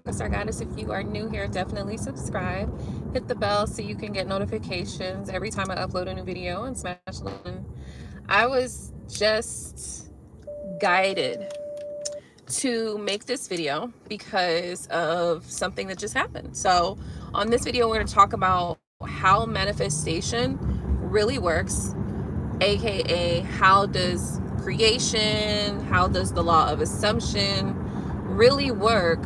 AquaStar Goddess. If you are new here, definitely subscribe. Hit the bell so you can get notifications every time I upload a new video, and smash the like button. I was just guided to make this video because of something that just happened. So on this video, we're going to talk about how manifestation really works, aka how does creation, how does the law of assumption really work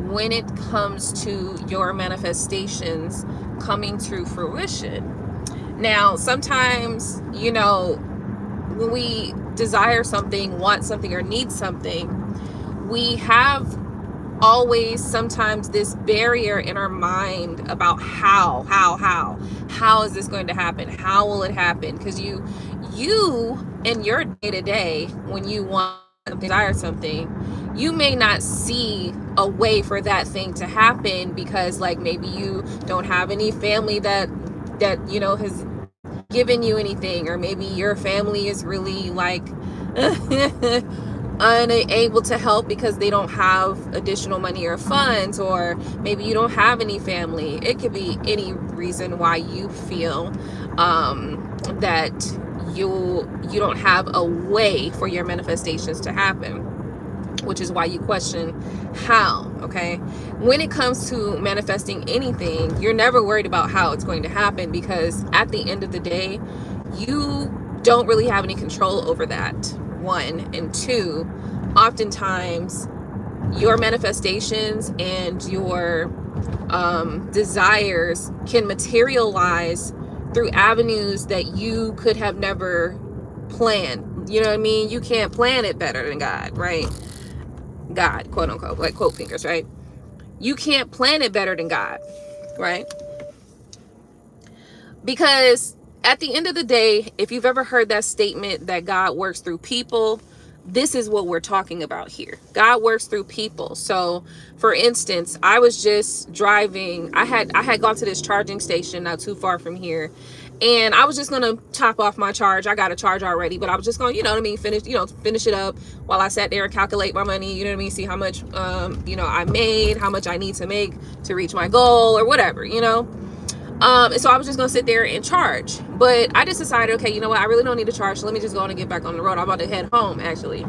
when it comes to your manifestations coming to fruition. Now, sometimes, when we desire something, want something, or need something, we have always sometimes this barrier in our mind about how is this going to happen? How will it happen? Because you in your day-to-day, when you want something, desire something, you may not see a way for that thing to happen because, like, maybe you don't have any family that has given you anything, or maybe your family is really like unable to help because they don't have additional money or funds, or maybe you don't have any family. It could be any reason why you feel that you don't have a way for your manifestations to happen, which is why you question how. Okay, when it comes to manifesting anything, you're never worried about how it's going to happen, because at the end of the day, you don't really have any control over that, one. And two, oftentimes your manifestations and your desires can materialize through avenues that you could have never planned. You know what I mean? You can't plan it better than God, right? God, quote unquote, like quote fingers, right? You can't plan it better than God, right? Because at the end of the day, if you've ever heard that statement that God works through people, this is what we're talking about here. God works through people. So for instance, I was just driving. I had gone to this charging station not too far from here, and I was just going to top off my charge. I got a charge already, but I was just going to, finish it up while I sat there and calculate my money, see how much, I made, how much I need to make to reach my goal or whatever, and so I was just going to sit there and charge. But I just decided, okay, you know what? I really don't need to charge. So let me just go on and get back on the road. I'm about to head home, actually.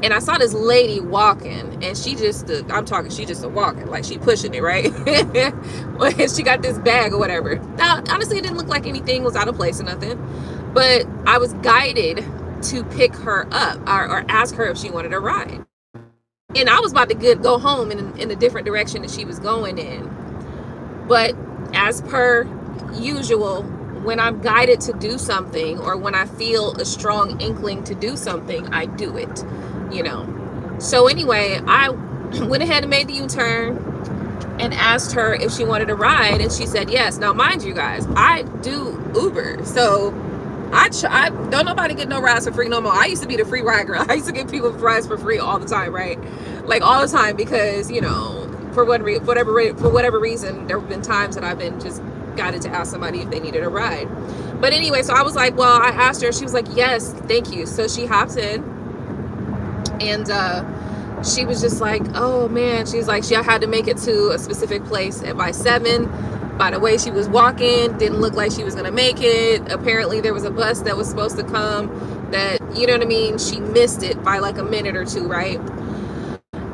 And I saw this lady walking, and she just a walking, like she pushing it, right? She got this bag or whatever. Now, honestly, it didn't look like anything was out of place or nothing. But I was guided to pick her up or ask her if she wanted a ride. And I was about to go home in a different direction that she was going in. But as per usual, when I'm guided to do something, or when I feel a strong inkling to do something, I do it, So anyway, I went ahead and made the U-turn and asked her if she wanted a ride, and she said yes. Now, mind you guys, I do Uber, so I don't nobody get no rides for free no more. I used to be the free ride girl. I used to get people rides for free all the time, right? Like all the time, because for whatever reason, there have been times that I've been just guided to ask somebody if they needed a ride. But anyway, so I was like, well, I asked her. She was like, yes, thank you. So she hopped in, and she was just like, oh man, she's like, she had to make it to a specific place by 7. By the way she was walking, didn't look like she was gonna make it. Apparently there was a bus that was supposed to come that, she missed it by like a minute or two, right?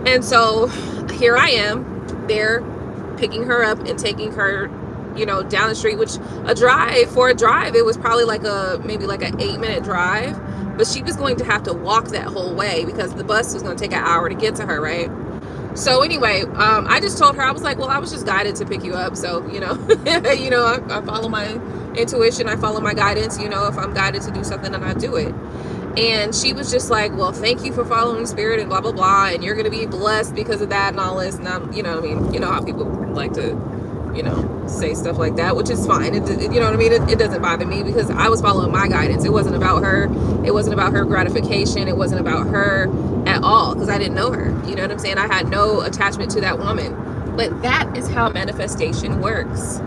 And so here I am there picking her up and taking her, down the street, which for a drive, it was probably maybe like an 8-minute drive, but she was going to have to walk that whole way because the bus was going to take an hour to get to her, right? So anyway, I just told her, I was like, well, I was just guided to pick you up. So, I follow my intuition. I follow my guidance. If I'm guided to do something, then I do it. And she was just like, well, thank you for following spirit and blah, blah, blah. And you're going to be blessed because of that and all this. And I'm, how people like to, say stuff like that, which is fine. It doesn't bother me because I was following my guidance. It wasn't about her. It wasn't about her gratification. It wasn't about her at all, because I didn't know her. You know what I'm saying? I had no attachment to that woman. But that is how manifestation works.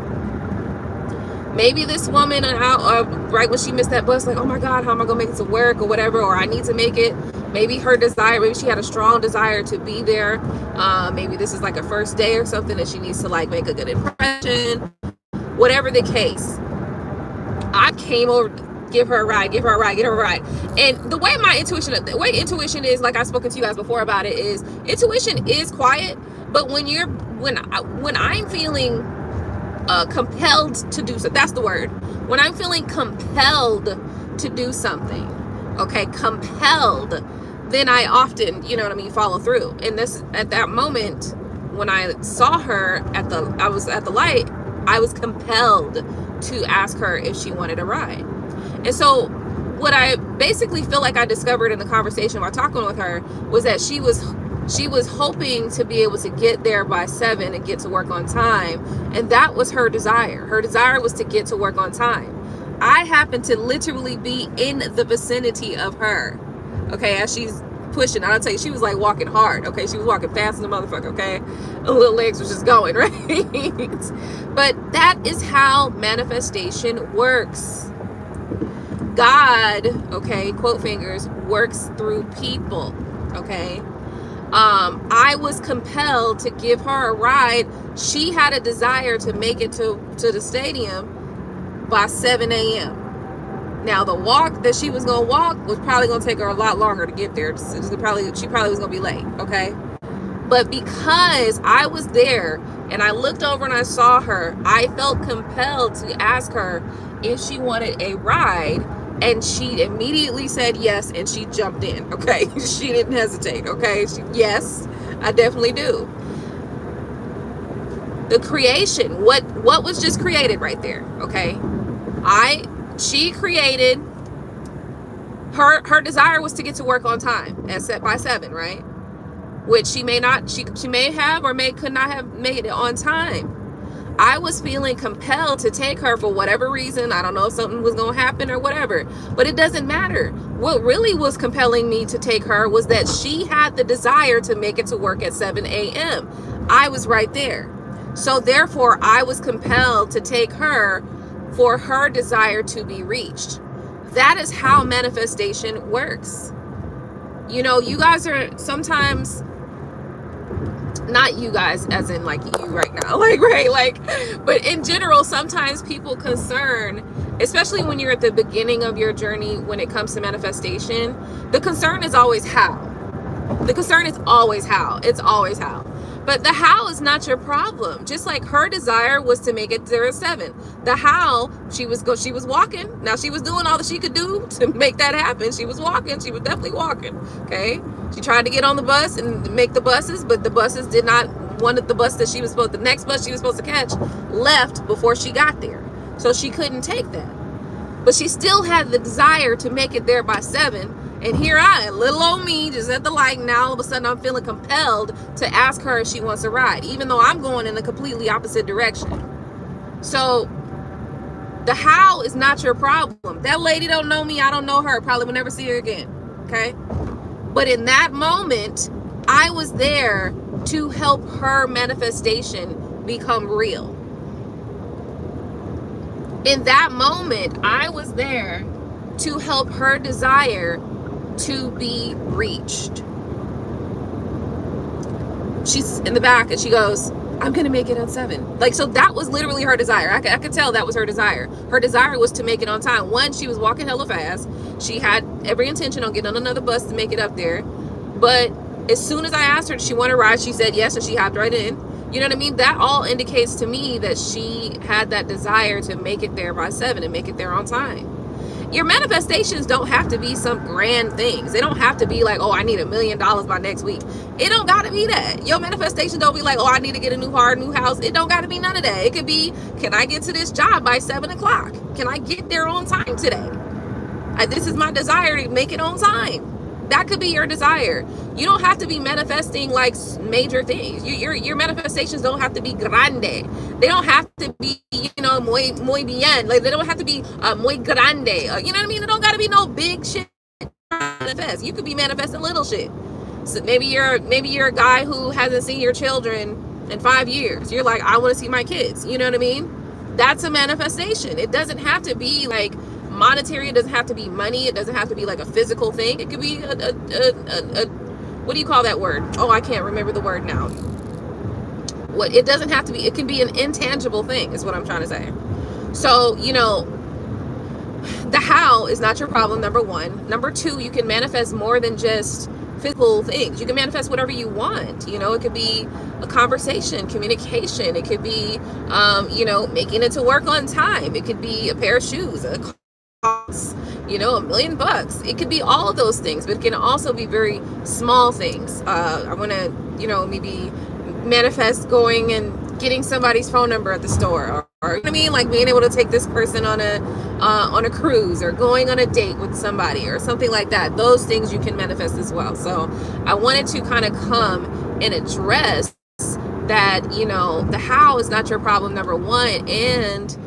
Maybe this woman right when she missed that bus, like, oh my God, how am I gonna make it to work or whatever, or I need to make it. Maybe her desire, maybe she had a strong desire to be there. Maybe this is like a first day or something that she needs to like make a good impression. Whatever the case, I came over, give her a ride, give her a ride, give her a ride. And the way intuition is, like I've spoken to you guys before about it, is intuition is quiet, but when I'm feeling compelled to do so, that's the word. When I'm feeling compelled to do something, okay, compelled, then I often, you know what I mean, follow through. And this, at that moment, when I saw her I was at the light, I was compelled to ask her if she wanted a ride. And so what I basically feel like I discovered in the conversation while talking with her was that she was hoping to be able to get there by 7 and get to work on time. And that was her desire. Her desire was to get to work on time. I happened to literally be in the vicinity of her, okay, as she's pushing. I'll tell you, she was like walking hard, okay? She was walking fast as a motherfucker, okay? Her little legs was just going, right? But that is how manifestation works. God, okay, quote fingers, works through people, okay? I was compelled to give her a ride. She had a desire to make it to the stadium by 7 a.m. Now, the walk that she was going to walk was probably going to take her a lot longer to get there. She probably was going to be late, okay? But because I was there and I looked over and I saw her, I felt compelled to ask her if she wanted a ride. And she immediately said yes, and she jumped in, okay? She didn't hesitate, okay? Yes, I definitely do. The creation, what was just created right there, okay? She created, her desire was to get to work on time at set by 7, right? Which she may have or could not have made it on time. I was feeling compelled to take her for whatever reason. I don't know if something was going to happen or whatever, but it doesn't matter. What really was compelling me to take her was that she had the desire to make it to work at 7 a.m. I was right there. So therefore, I was compelled to take her for her desire to be reached. That is how manifestation works. You know, you guys are sometimes, not you guys as in like you right now, like, right, like, but in general, sometimes people concern, especially when you're at the beginning of your journey when it comes to manifestation, the concern is always how. The concern is always how. It's always how. But the how is not your problem. Just like her desire was to make it there at 7. The how, she was walking. Now, she was doing all that she could do to make that happen. She was walking. She was definitely walking. Okay. She tried to get on the bus and make the buses, but the buses did not want the bus that the next bus she was supposed to catch left before she got there. So she couldn't take that. But she still had the desire to make it there by 7. And here I am, little old me, just at the light. Now all of a sudden I'm feeling compelled to ask her if she wants a ride, even though I'm going in a completely opposite direction. So the how is not your problem. That lady don't know me. I don't know her. Probably will never see her again. Okay. But in that moment, I was there to help her manifestation become real. In that moment, I was there to help her desire to be reached. She's in the back and she goes, I'm gonna make it on 7. Like, so that was literally her desire. I could tell that was her desire. Her desire was to make it on time. One, she was walking hella fast. She had every intention on getting on another bus to make it up there. But as soon as I asked her, did she want to ride? She said yes, and she hopped right in. You know what I mean? That all indicates to me that she had that desire to make it there by 7 and make it there on time. Your manifestations don't have to be some grand things. They don't have to be like, oh, I need $1 million by next week. It don't got to be that. Your manifestation don't be like, oh, I need to get a new car, new house. It don't got to be none of that. It could be, can I get to this job by 7 o'clock? Can I get there on time today? This is my desire to make it on time. That could be your desire. You don't have to be manifesting like major things. Your manifestations don't have to be grande. They don't have to be, muy bien. Like, they don't have to be muy grande. You know what I mean? It don't got to be no big shit to manifest. You could be manifesting little shit. So maybe you're a guy who hasn't seen your children in 5 years. You're like, I want to see my kids. You know what I mean? that's a manifestation. It doesn't have to be like monetary. It doesn't have to be money. It doesn't have to be like a physical thing. It could be a what do you call that word? Oh, I can't remember the word now. What, it doesn't have to be, it can be an intangible thing is what I'm trying to say. So, you know, the how is not your problem, number one. Number two, you can manifest more than just physical things. You can manifest whatever you want. You know, it could be a conversation, communication. It could be, you know, making it to work on time. It could be a pair of shoes, a cost, you know, $1 million. It could be all of those things, but it can also be very small things. I want to, you know, maybe manifest going and getting somebody's phone number at the store, or you know what I mean, like being able to take this person on a cruise, or going on a date with somebody, or something like that. Those things you can manifest as well. So I wanted to kind of come and address that, you know, the how is not your problem, number one, and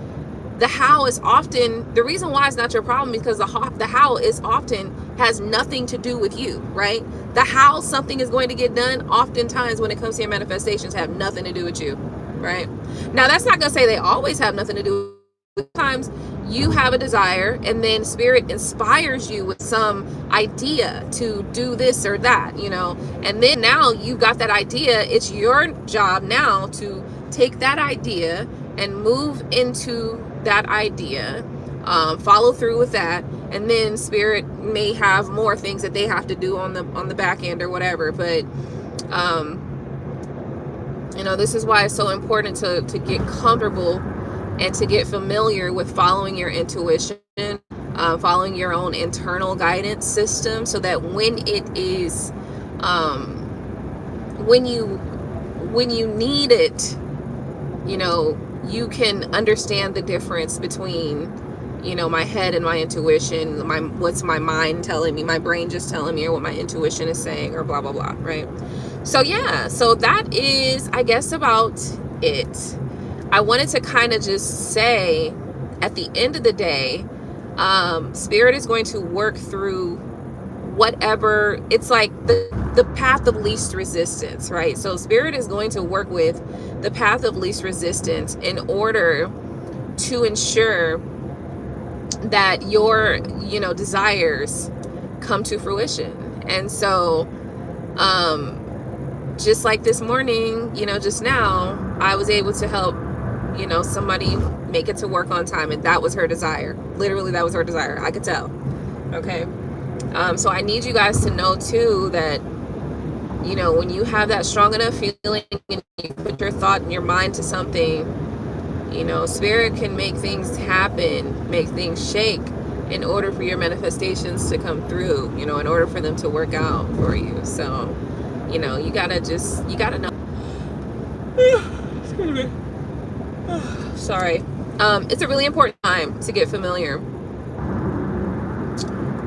the how is often, the reason why it's not your problem, because the how is often has nothing to do with you, right? The how something is going to get done, oftentimes when it comes to your manifestations, have nothing to do with you, right? Now, that's not going to say they always have nothing to do with you. Sometimes you have a desire, and then spirit inspires you with some idea to do this or that, you know, and then now you've got that idea. It's your job now to take that idea and move into that idea, follow through with that, and then spirit may have more things that they have to do on the back end or whatever. But you know, this is why it's so important to get comfortable and to get familiar with following your intuition, following your own internal guidance system, so that when it is when you need it, you know, you can understand the difference between, you know, my head and my intuition, what's my mind telling me, my brain just telling me, or what my intuition is saying, or blah, blah, blah, right? So yeah, so that is, I guess, about it. I wanted to kind of just say, at the end of the day, spirit is going to work through whatever, it's like the path of least resistance, right? So spirit is going to work with the path of least resistance in order to ensure that your, you know, desires come to fruition. And so just like this morning, you know, just now, I was able to help, you know, somebody make it to work on time, and that was her desire. Literally, that was her desire. I could tell. Okay. So I need you guys to know too that, you know, when you have that strong enough feeling and you put your thought and your mind to something, you know, spirit can make things happen, make things shake in order for your manifestations to come through, you know, in order for them to work out for you. So, you know, you gotta know. Excuse me. Sorry. It's a really important time to get familiar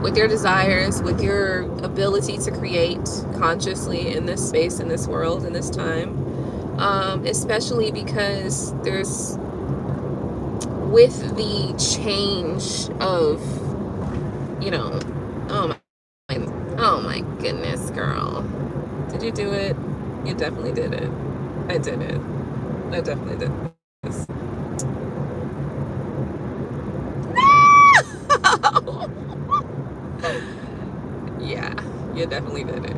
with your desires, with your ability to create consciously in this space, in this world, in this time. Especially because there's, with the change of, you know, oh my goodness, girl. Did you do it? You definitely did it. I did it. I definitely did this. Yeah, you definitely did it.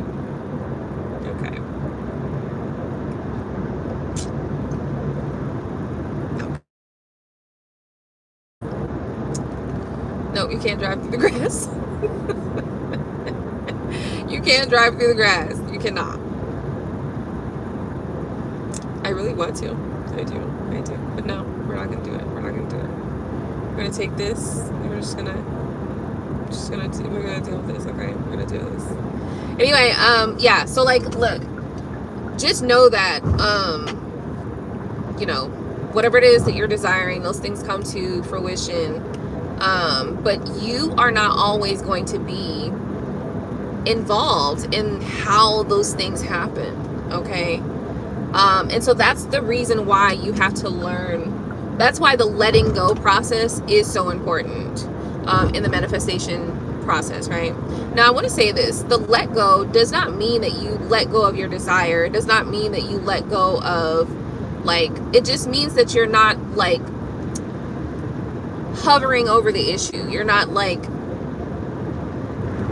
Okay. No, you can't drive through the grass. You can't drive through the grass. You cannot. I really want to. I do. But no, we're not gonna do it. We're gonna take this, and we're gonna deal with this, okay? We're gonna do this. Anyway, yeah, so like, look, just know that, you know, whatever it is that you're desiring, those things come to fruition. But you are not always going to be involved in how those things happen, okay? And so that's the reason why you have to learn. That's why the letting go process is so important in the manifestation process, right? Now, I want to say this. The let go does not mean that you let go of your desire. It does not mean that you let go of, like, it just means that you're not, like, hovering over the issue. You're not like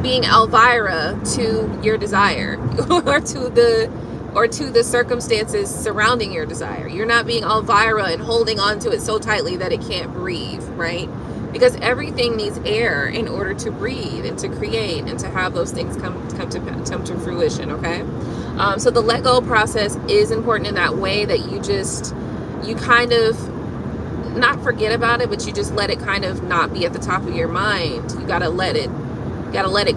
being Elvira to your desire or to the circumstances surrounding your desire. You're not being Elvira and holding on to it so tightly that it can't breathe, right? Because everything needs air in order to breathe and to create and to have those things come to fruition, okay? So the let go process is important in that way, that you kind of not forget about it, but you just let it kind of not be at the top of your mind. You gotta let it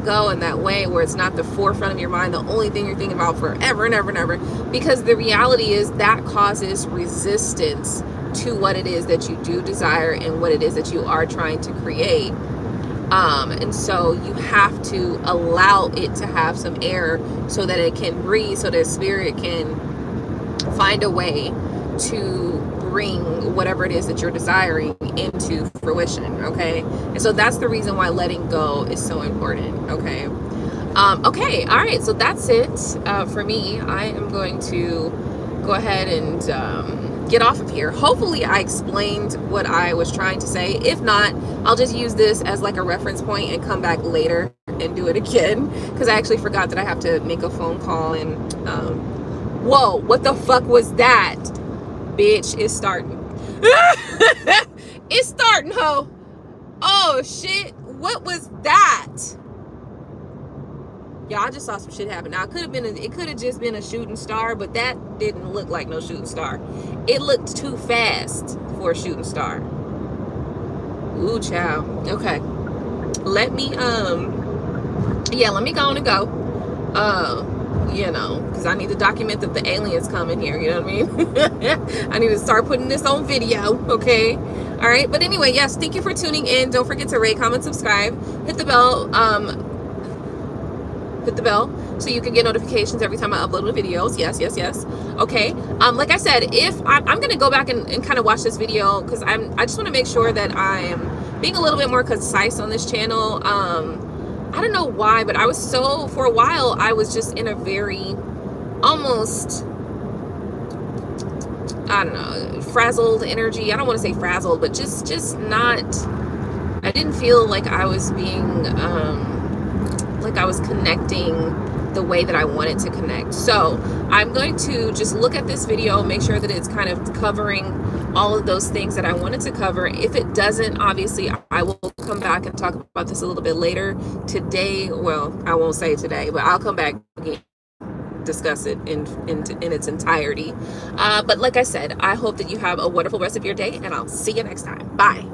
go in that way, where it's not the forefront of your mind, the only thing you're thinking about forever and ever and ever. Because the reality is that causes resistance to what it is that you do desire and what it is that you are trying to create. And so you have to allow it to have some air so that it can breathe, so that spirit can find a way to bring whatever it is that you're desiring into fruition, okay? And so that's the reason why letting go is so important, okay? Okay, all right, so that's it for me. I am going to go ahead and get off of here. Hopefully I explained what I was trying to say. If not, I'll just use this as like a reference point and come back later and do it again, because I actually forgot that I have to make a phone call. And whoa, what the fuck was that? Bitch, it's starting. It's starting, ho. Oh shit, what was that? Yeah, I just saw some shit happen. Now it could have just been a shooting star, but that didn't look like no shooting star. It looked too fast for a shooting star. Ooh, child. Okay, let me go on and go. You know, because I need to document that the aliens come in here, you know what I mean? I need to start putting this on video, okay? All right, but anyway, yes, thank you for tuning in. Don't forget to rate, comment, subscribe, hit the bell so you can get notifications every time I upload new videos. Yes. Okay, like I said, if I'm gonna go back and kind of watch this video, because I just want to make sure that I am being a little bit more concise on this channel. I don't know why, but for a while I was just in a very almost, I don't know, frazzled energy. I don't want to say frazzled, but just not, I didn't feel like I was being like I was connecting the way that I wanted to connect. So I'm going to just look at this video, make sure that it's kind of covering all of those things that I wanted to cover. If it doesn't, obviously I will come back and talk about this a little bit later today. Well, I won't say today, but I'll come back again, discuss it in its entirety. But like I said, I hope that you have a wonderful rest of your day, and I'll see you next time. Bye.